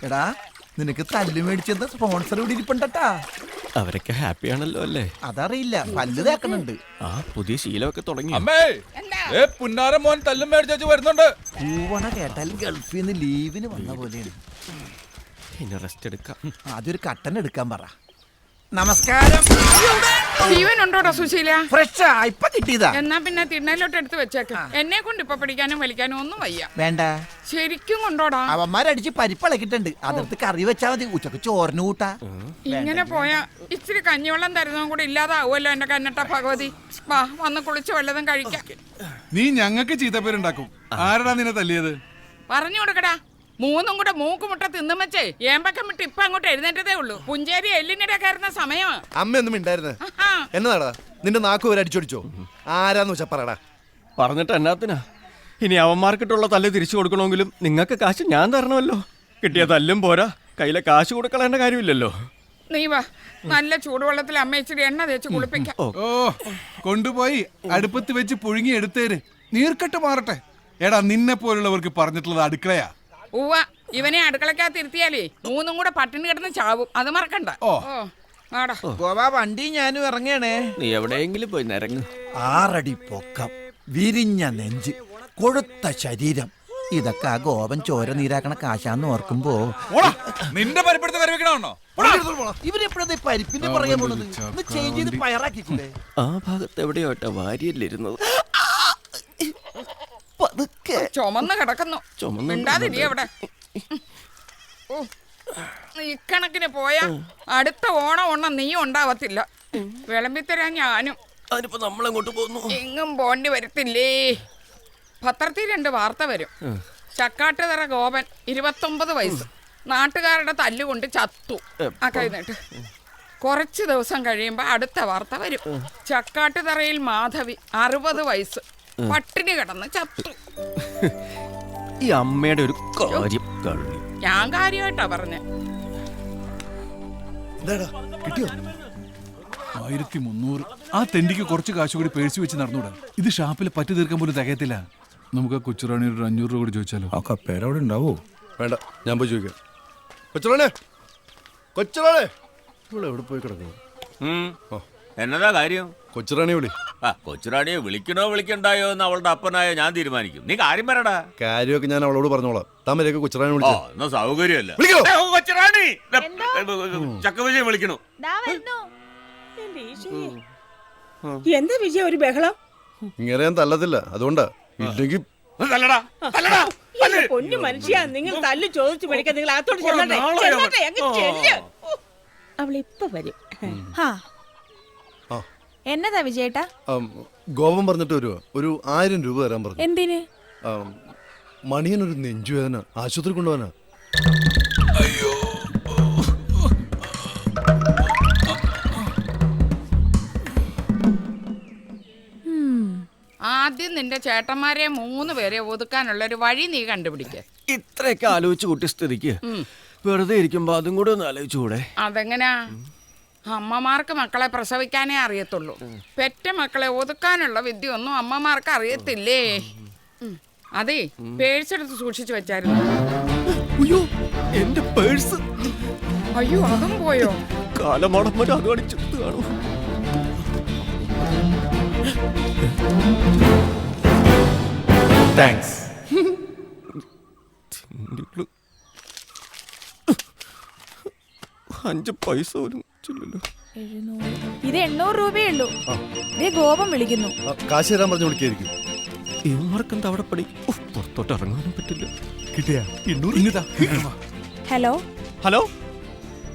എടാ നിനക്ക് തല്ലു മേടിച്ചെന്ന സ്പോൺസർ ഇവിടെ ഇരിപ്പുണ്ടട്ടാ. അവരൊക്കെ ഹാപ്പി ആണല്ലോ അല്ലേ? അതറിയില്ല, പല്ല് തേക്കണുണ്ട്. ആ പുതിയ ശീലമൊക്കെ തുടങ്ങി. അമ്മേ പുന്നാരം മോൻ തല്ലും മേടിച്ചു വരുന്നുണ്ട്. പൂവണ കേട്ടാൽ ഗൾഫിൽ നിന്ന് ലീവിന് വന്ന പോലെയാണ്. ഇനി റെസ്റ്റ് എടുക്കാം. ആദ്യം ഒരു കട്ടൻ എടുക്കാൻ പറ. നമസ്കാരം. ജീവനുണ്ടോടാ സുശീല? ഫ്രഷാ, ഇപ്പൊ കിട്ടിയതാ. എന്നാ പിന്നെ തിണ്ണയിലോട്ട് എടുത്ത് വെച്ചേക്ക. എന്നെ കൊണ്ട് ഇപ്പൊ പിടിക്കാനും വലിക്കാനും ഒന്നും വയ്യ. വേണ്ട, ശരിക്കും കൊണ്ടോടാ. അവന്മാരടിച്ച് പരിപ്പളക്കിട്ടുണ്ട്. അതിർത്ത് കറി വെച്ചാ മതി. ഉച്ചക്ക് ചോറിന് കൂട്ടാ. ഇങ്ങനെ പോയാ ഇച്ചിരി കഞ്ഞിവെള്ളം തരുന്നതും കൂടി ഇല്ലാതാവുമല്ലോ എന്റെ കന്നട്ട ഭഗവതി. വാ, വന്ന് കുളിച്ച് വല്ലതും കഴിക്കാം. നീ ഞങ്ങൾക്ക് ചീത്തപ്പേരുണ്ടാക്കും. ആരടാ നിന്നെ തല്ലിയത്? പറഞ്ഞു കൊടുക്കടാ. മൂന്നും കൂടെ മൂക്കുമുട്ട തിന്നും വെച്ചേ ഏമ്പക്കം വിട്ട് ഇപ്പൊ അങ്ങോട്ട് എഴുന്നേറ്റതേ ഉള്ളൂ. പുഞ്ചേരി എല്ലിനിടെ കയറുന്ന സമയമാ. അമ്മയൊന്നും ഉണ്ടായിരുന്നേ എന്നതാടാ? നിന്റെ നാക്ക് വരെ അടിച്ചോടിച്ചോ? ആരാന്ന് വെച്ചാ പറയടാ. പറഞ്ഞിട്ട് എന്നാത്തിനാ? ഇനി അവന്മാർക്കിട്ടുള്ള തല്ല് തിരിച്ചു കൊടുക്കണമെങ്കിലും നിങ്ങൾക്ക് കാശ് ഞാൻ തരണമല്ലോ. കിട്ടിയ തല്ലും പോരാ, കയ്യിലെ കാശ് കൊടുക്കളേണ്ട കാര്യമില്ലല്ലോ. നീ വാ, നല്ല ചൂടുവെള്ളത്തിൽ അമ്മ ഇച്ചിരി എണ്ണ തേച്ച് കുളിപ്പിക്കാം. ഓ കൊണ്ടുപോയി അടുപ്പത്ത് വെച്ച് പുഴുങ്ങി എടുത്തേര്. നീർക്കെട്ട് മാറട്ടെ. എടാ നിന്നെ പോലുള്ളവർക്ക് പറഞ്ഞിട്ടുള്ളത് അടുക്കളയാ. ഉവ്വ, ഇവനെ അടുക്കളക്കകത്തിരുത്തിയാലേ മൂന്നും കൂടെ പട്ടിണി കിടന്ന് ചാവും. അത് മറക്കണ്ട. ഓ ആടാ ഗോവാ വണ്ടി ഞാനും ഇറങ്ങണേ. നീ എവിടെയെങ്കിലും പോയി നിരങ്ങ്. 6 അടി പൊക്കം, വിരിഞ്ഞ നെഞ്ച്, കൊഴുത്ത ശരീരം. ഇതൊക്കെ ആ ഗോപൻ ചോര നീരാക്കണ കാശാന്ന് ഓർക്കുമ്പോ നിന്റെ പരിപ്പെടുത്ത് കറി വെക്കണോ? ഇവരെപ്പോഴത്തെ പരിപ്പിന്റെ പുറകെ പോണത്? ഒന്ന് ചേഞ്ച് ചെയ്ത് പയറാക്കിക്കൂടെ? ആ ഭാഗത്ത് എവിടെയോട്ടെ വാരിയല്ലിരുന്നത്. ചുമന്ന് കിടക്കുന്നു. മിണ്ടാതിരി അവിടെ. ഇക്കണക്കിന് പോയാ അടുത്ത ഓണം നീ ഉണ്ടാവത്തില്ല. വിളമ്പിത്തരാൻ ഞാനും. അതിനിപ്പോ നമ്മളെങ്ങോട്ട് പോകുന്നു? എങ്ങും പോണ്ടി വരത്തില്ലേ. പത്രത്തിൽ 2 വാർത്ത വരും. ചക്കാട്ടുതറ ഗോപൻ 29 വയസ്സ് നാട്ടുകാരുടെ തല്ലുകൊണ്ട് ചത്തു. ആ കഴിഞ്ഞിട്ട് കുറച്ച് ദിവസം കഴിയുമ്പോ അടുത്ത വാർത്ത വരും. ചക്കാട്ടുതറയിൽ മാധവി 60 വയസ്സ് പട്ടിണി കിടന്ന് ചത്തു. ഈ അമ്മയുടെ ഒരു കാര്യം കള്ളി. ഞാൻ കാര്യമായിട്ടാ പറഞ്ഞേ. കിട്ടിയോ? 1300. ആ തെണ്ടിക്ക് കുറച്ച് കാശ് കൂടി പേഴ്സ് വെച്ച് നടന്നൂടാ? ഇത് ഷാപ്പിൽ പറ്റി തീർക്കാൻ പോലും തികയത്തില്ല. നമുക്ക് ആ കൊച്ചുറാണി ഒരു 500 രൂപ കൂടി ചോദിച്ചാലോ? ആ കപ്പേരവിടെ ഉണ്ടാവോ? വേണ്ട, ഞാൻ പോയി ചോദിക്കാം. കൊച്ചുറാണേ, കൊച്ചുറാണേ, ഇവിടെ എവിടെ പോയി കിടക്കുന്നു? എന്നതാ കാര്യം? കൊച്ചുറാണി വിളി. കൊച്ചുറാണിയെ വിളിക്കണോ വിളിക്കണ്ടായോ എന്ന് അവളുടെ അപ്പനായ ഞാൻ തീരുമാനിക്കും. നീ കാര്യം പറയടാ. കാര്യമൊക്കെ ഞാൻ അവളോട് പറഞ്ഞോളാം. തമ്മരൊക്കെ കൊച്ചുറാണി ഓ വിളിച്ചോ? എന്നാ സൗകര്യമല്ല. വിളിക്കോ? കൊച്ചുറാണി ചക്കവിജയം വിളിക്കണു. എന്താ വിജയ ഒരു ബഹളം? ഇങ്ങനെ ഞാൻ തല്ലത്തില്ല, അതുകൊണ്ടാ. ഇല്ലെങ്കിൽ പൊന്നു മനുഷ്യ, നിങ്ങൾ തല്ല് ചോദിച്ചു മേടിക്കാൻ നിങ്ങൾ അകത്തോട്ട് ചെല്ലട്ടെ. അവളിപ്പൊ വരും. എന്നതാ വിജയേട്ടാ? ഗോപം പറഞ്ഞിട്ട് വരുവാ. ഒരു 1000 രൂപ തരാൻ പറഞ്ഞു. എന്തിന്? മണിയനൊരു നെഞ്ചുവേദന, ആശുപത്രി കൊണ്ടുപോകാനാ. ആദ്യം നിന്റെ ചേട്ടന്മാരെ 3 പേരെ ഒതുക്കാനുള്ള ഒരു വഴി നീ കണ്ടുപിടിക്ക. ഇത്രയൊക്കെ ആലോചിച്ച് കൂട്ടിയ സ്ഥിതിക്ക് വെറുതെ ഇരിക്കുമ്പോ അതും കൂടെ ഒന്ന് ആലോചിച്ചുകൂടെ? അതെങ്ങനാ? അമ്മമാർക്ക് മക്കളെ പ്രസവിക്കാനേ അറിയത്തുള്ളൂ. പെറ്റ മക്കളെ ഒതുക്കാനുള്ള വിദ്യ ഒന്നും അമ്മമാർക്ക് അറിയത്തില്ലേ. അതെ, പേഴ്സെടുത്ത് സൂക്ഷിച്ചു വെച്ചായിരുന്നു. അയ്യോ, എന്റെ പേഴ്സ്! അയ്യോ, അതും പോയോ? കാലമാടം വരെ അത് അടിച്ചെടുത്ത് കാണൂ. താങ്ക്സ്. 5 പൈസ പോലും ചെല്ലല്ലോ. ഇത് 800 രൂപയേ ഉള്ളൂ. ഗോപം വിളിക്കുന്നു. കാശ് തരാൻ പറഞ്ഞു വിളിക്കായിരിക്കും. ഇവന്മാർക്കെന്താ അവിടെ പണി? പുറത്തോട്ട് ഇറങ്ങാനും പറ്റില്ല. കിട്ടിയാ? ഹലോ ഹലോ,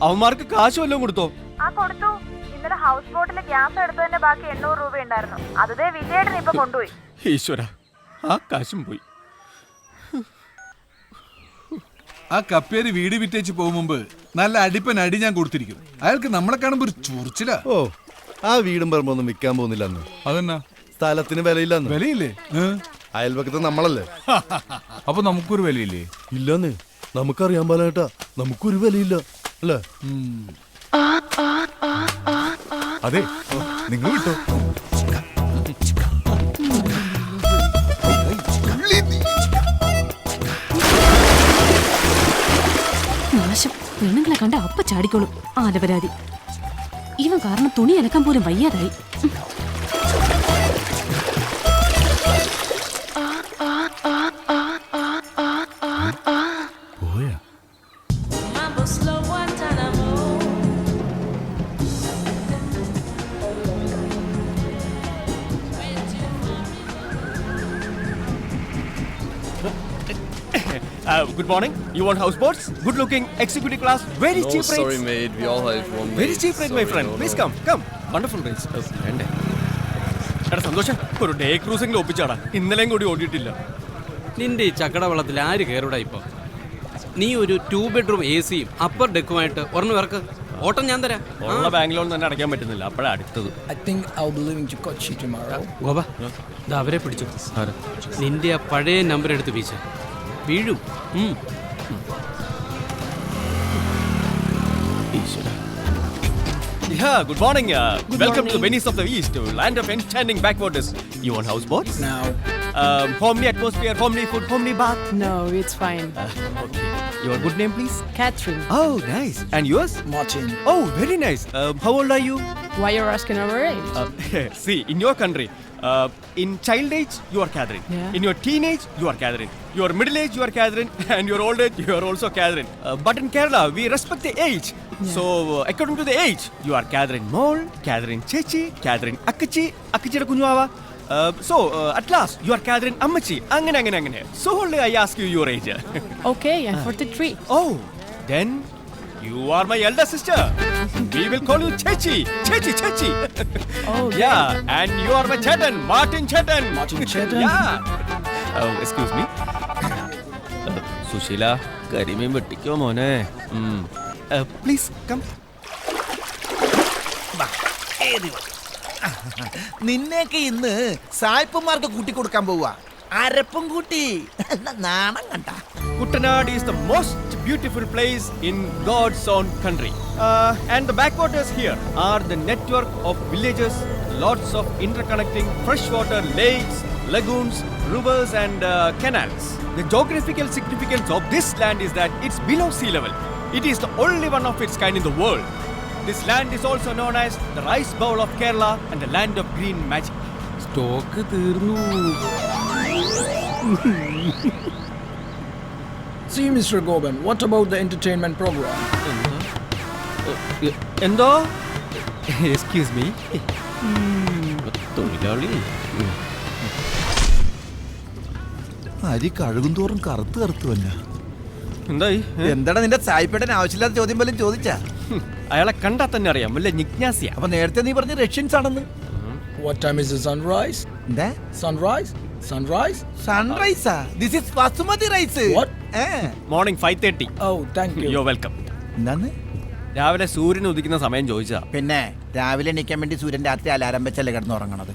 അവന്മാർക്ക് കാശ് വല്ലതും കൊടുത്തോ? കൊടുത്തു. ഇന്നലെ ഹൗസ് ബോട്ടിലെ ഗ്യാസ് എടുത്തതിന്റെ ബാക്കി 800 രൂപ ഉണ്ടായിരുന്നു. അതേ വിജയേട്ടൻ ഇപ്പൊ കൊണ്ടുപോയി. ഈശ്വര, ആ കാശും പോയി. ആ കപ്പേര് വീട് വിറ്റേച്ച് പോകും മുമ്പ് നല്ല അടിപ്പൻ അടി ഞാൻ കൊടുത്തിരിക്കും. അയാൾക്ക് നമ്മളെ കാണുമ്പോ ഒരു ചൊറിച്ചിലാ. ഓ, ആ വീടും പറമ്പൊന്നും വിൽക്കാൻ പോകുന്നില്ലെന്ന്. അതെന്നാ? സ്ഥലത്തിന് വിലയില്ലെന്ന്. വിലയില്ലേ? അയൽപക്കത്ത് നമ്മളല്ലേ? അപ്പൊ നമുക്കൊരു വിലയില്ലേ? ഇല്ലെന്ന് നമുക്കറിയാൻ പാലേട്ടാ. നമുക്കൊരു വിലയില്ല അല്ലേ? അതെ, നിങ്ങൾ വിട്ടോ. നാശം പെണ്ണുങ്ങളെ കണ്ട അപ്പ ചാടിക്കോളും ആലപരാതി. ഇവൻ കാരണം തുണി അലക്കാൻ പോലും വയ്യാതായി. പോയാ Good morning. You want houseboats? Good looking, executive class, very cheap rates. mate. We all have one. Very cheap rate, my friend. Please come. Wonderful rates. വേണ്ടേ? എടാ സന്തോഷം, ഒരു ഡേ ക്രൂസിംഗിൽ ഒപ്പിച്ചാടാ. ഇന്നലെയും കൂടി ഓടിയിട്ടില്ല. നിന്റെ ഈ ചക്കട വെള്ളത്തിൽ ആര് കയറൂടാ ഇപ്പൊ? നീ ഒരു 2 bedroom AC-യും അപ്പർ ഡെക്കുമായിട്ട് ഒരെണ്ണം ഇറക്ക്. ഓട്ടം ഞാൻ തരാം. ഉള്ള ബാംഗ്ലൂരിൽ തന്നെ അടയ്ക്കാൻ പറ്റുന്നില്ല. അപ്പോഴാ അടുത്തത്. ഗോപ, ദാ അവരെ പിടിച്ചു. നിന്റെ ആ പഴയ നമ്പർ എടുത്ത് വീശ. വീഴും. Yeah, good morning. Welcome to the Venice of the East, land of enchanting backwaters. You want houseboats? No. Homely atmosphere, homely food, homely bath. No, it's fine. Okay. Your good name, please? Catherine, Oh, nice. And yours? Martin. Oh, very nice. How old are you? why you're asking our age? See, in your country, in child age, you are Catherine. Yeah. In your teenage, you are Catherine. Your middle age, you are Catherine. And your old age, you are also Catherine. But in Kerala, we respect the age. So, according to the age, you are Catherine Mol, Catherine Chechi, Catherine Akachi, Akachira Kunyava. At last, you are Catherine Ammachi. Angane. So, only I ask you your age. Okay, I'm 43. Oh, then you are my elder sister. We will call you Chechi. Chechi. Oh, Yeah, and you are my Chetan, Martin Chetan. Martin Chetan? Yeah. Excuse me. Sushila, കരിമീൻ വെട്ടിക്കോ മോനെ. Please come. നിന്നെയൊക്കെ ഇന്ന് സായിപ്പന്മാർക്ക് കൂട്ടിക്കൊടുക്കാൻ പോവാ. അരപ്പും കൂട്ടി നാണം കണ്ട. Kuttanad is the most beautiful place in God's own country. And the backwaters here are the network of villages, lots of interconnecting freshwater lakes, lagoons, rivers and canals. The geographical significance of this land is that it's below sea level. It is the only one of its kind in the world. This land is also known as the rice bowl of Kerala and the land of green magic. Stock തീർന്നു. See, Mr. Goban, what about the entertainment program? എന്തോ? Excuse me. തൊഴിലാളി. അരി കഴുകും തോറും കറുത്ത് വല്ല. എന്തായി? എന്താടാ നിന്റെ സായിപ്പേട്ടൻ ആവശ്യമില്ലാത്ത ചോദ്യം പോലും ചോദിച്ചാ? അയാളെ കണ്ടാൽ തന്നെ അറിയാം, വല്ല ജിജ്ഞാസിയ. അപ്പൊ നേരത്തെ നീ പറഞ്ഞ റഷ്യൻസ് ആണെന്ന്. What time is the sunrise? എന്താ Sunrise? സൺറൈസാ? This is basmati rice. What? Morning 5:30. Oh, thank you. You're welcome. എന്താന്ന്? രാവിലെ സൂര്യൻ ഉദിക്കുന്ന സമയം ചോദിച്ചാ. പിന്നെ രാവിലെ എണീക്കാൻ വേണ്ടി സൂര്യൻ രാത്രി അലാരം വെച്ചല്ലേ കിടന്നുറങ്ങണത്.